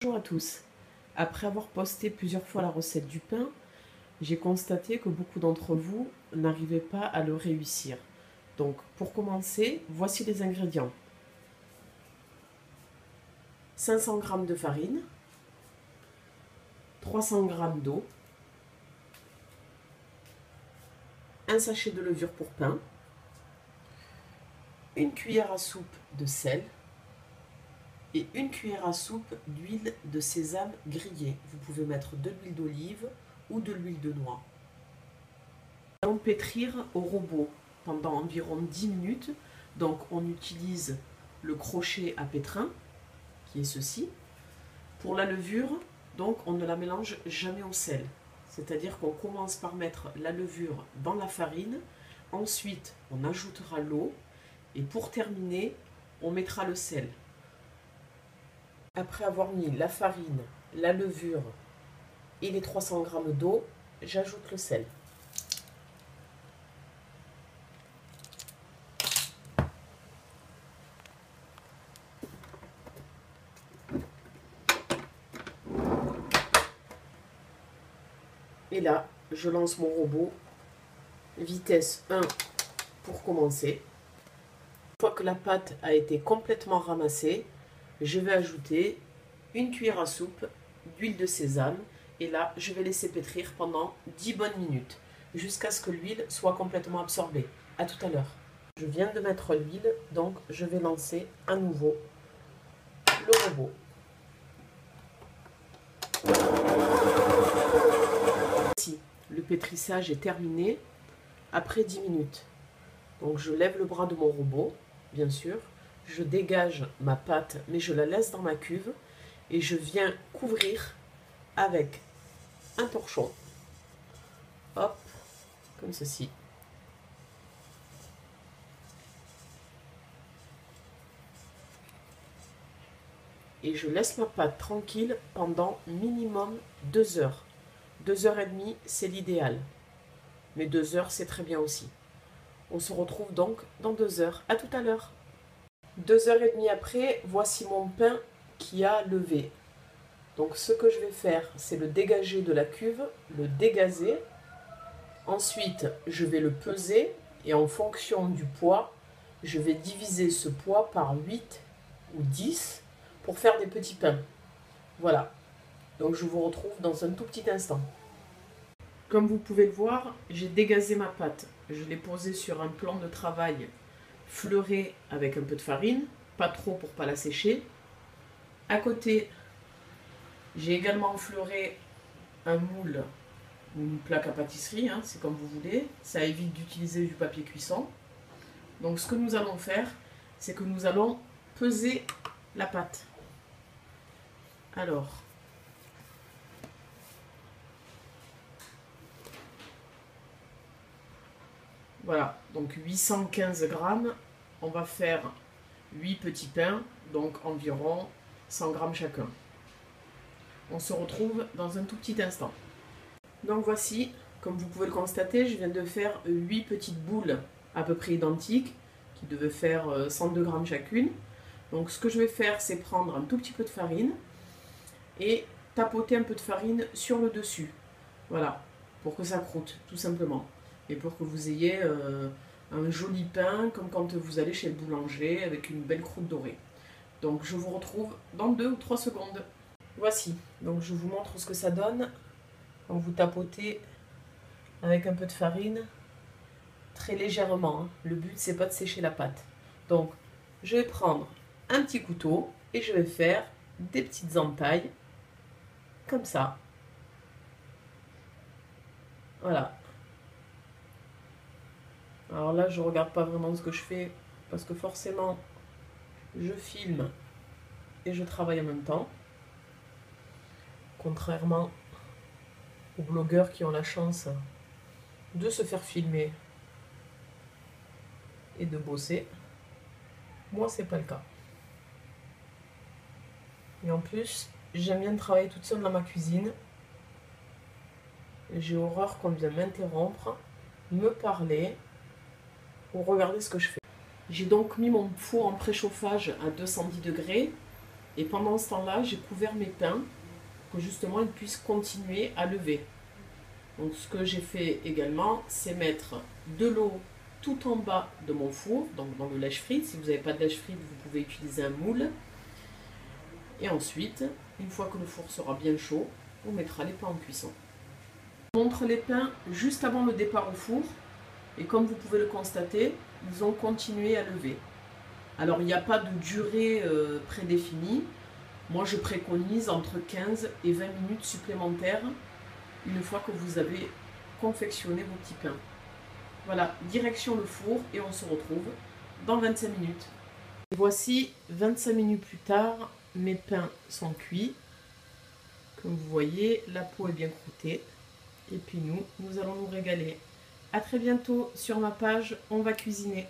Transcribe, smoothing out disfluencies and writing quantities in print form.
Bonjour à tous. Après avoir posté plusieurs fois la recette du pain, j'ai constaté que beaucoup d'entre vous n'arrivaient pas à le réussir. Donc pour commencer, voici les ingrédients. 500 g de farine, 300 g d'eau, un sachet de levure pour pain, une cuillère à soupe de sel et une cuillère à soupe d'huile de sésame grillée. Vous pouvez mettre de l'huile d'olive ou de l'huile de noix. Nous allons pétrir au robot pendant environ 10 minutes. Donc on utilise le crochet à pétrin, qui est ceci. Pour la levure, donc on ne la mélange jamais au sel. C'est-à-dire qu'on commence par mettre la levure dans la farine, ensuite on ajoutera l'eau, et pour terminer, on mettra le sel. Après avoir mis la farine, la levure et les 300 g d'eau, j'ajoute le sel. Et là, je lance mon robot, vitesse 1 pour commencer. Une fois que la pâte a été complètement ramassée, je vais ajouter une cuillère à soupe d'huile de sésame. Et là, je vais laisser pétrir pendant 10 bonnes minutes, jusqu'à ce que l'huile soit complètement absorbée. A tout à l'heure. Je viens de mettre l'huile, donc je vais lancer à nouveau le robot. Ici, le pétrissage est terminé après 10 minutes. Donc je lève le bras de mon robot, bien sûr. Je dégage ma pâte, mais je la laisse dans ma cuve. Et je viens couvrir avec un torchon. Hop, comme ceci. Et je laisse ma pâte tranquille pendant minimum 2 heures. 2 heures et demie, c'est l'idéal. Mais 2 heures, c'est très bien aussi. On se retrouve donc dans 2 heures. À tout à l'heure. 2 heures et demie après, voici mon pain qui a levé. Donc ce que je vais faire, c'est le dégager de la cuve, le dégazer. Ensuite, je vais le peser et en fonction du poids, je vais diviser ce poids par 8 ou 10 pour faire des petits pains. Voilà. Donc je vous retrouve dans un tout petit instant. Comme vous pouvez le voir, j'ai dégazé ma pâte. Je l'ai posée sur un plan de travail fleuré avec un peu de farine, pas trop pour ne pas la sécher. À côté, j'ai également enfleuré un moule ou une plaque à pâtisserie, hein, c'est comme vous voulez. Ça évite d'utiliser du papier cuisson. Donc ce que nous allons faire, c'est que nous allons peser la pâte. Alors, voilà, donc 815 grammes, on va faire 8 petits pains, donc environ 100 grammes chacun. On se retrouve dans un tout petit instant. Donc voici, comme vous pouvez le constater, je viens de faire 8 petites boules à peu près identiques, qui devaient faire 102 grammes chacune. Donc ce que je vais faire, c'est prendre un tout petit peu de farine et tapoter un peu de farine sur le dessus. Voilà, pour que ça croûte, tout simplement. Et pour que vous ayez un joli pain, comme quand vous allez chez le boulanger, avec une belle croûte dorée. Donc je vous retrouve dans 2 ou 3 secondes. Voici, donc je vous montre ce que ça donne quand vous tapotez avec un peu de farine, très légèrement. Hein. Le but, c'est pas de sécher la pâte. Donc, je vais prendre un petit couteau et je vais faire des petites entailles, comme ça. Voilà. Alors là, je regarde pas vraiment ce que je fais, parce que forcément, je filme et je travaille en même temps. Contrairement aux blogueurs qui ont la chance de se faire filmer et de bosser. Moi, c'est pas le cas. Et en plus, j'aime bien travailler toute seule dans ma cuisine. J'ai horreur qu'on vienne m'interrompre, me parler ou regarder ce que je fais. J'ai donc mis mon four en préchauffage à 210 degrés Et pendant ce temps-là, j'ai couvert mes pains pour que justement ils puissent continuer à lever. Donc ce que j'ai fait également, c'est mettre de l'eau tout en bas de mon four, donc dans le lèche-frite. Si vous n'avez pas de lèche-frite, vous pouvez utiliser un moule. Et ensuite, une fois que le four sera bien chaud, on mettra les pains en cuisson. Je vous montre les pains juste avant le départ au four. Et comme vous pouvez le constater, ils ont continué à lever. Alors il n'y a pas de durée prédéfinie. Moi je préconise entre 15 et 20 minutes supplémentaires une fois que vous avez confectionné vos petits pains. Voilà, direction le four et on se retrouve dans 25 minutes. Et voici 25 minutes plus tard, mes pains sont cuits. Comme vous voyez, la peau est bien croûtée. Et puis nous allons nous régaler. À très bientôt sur ma page On va cuisiner.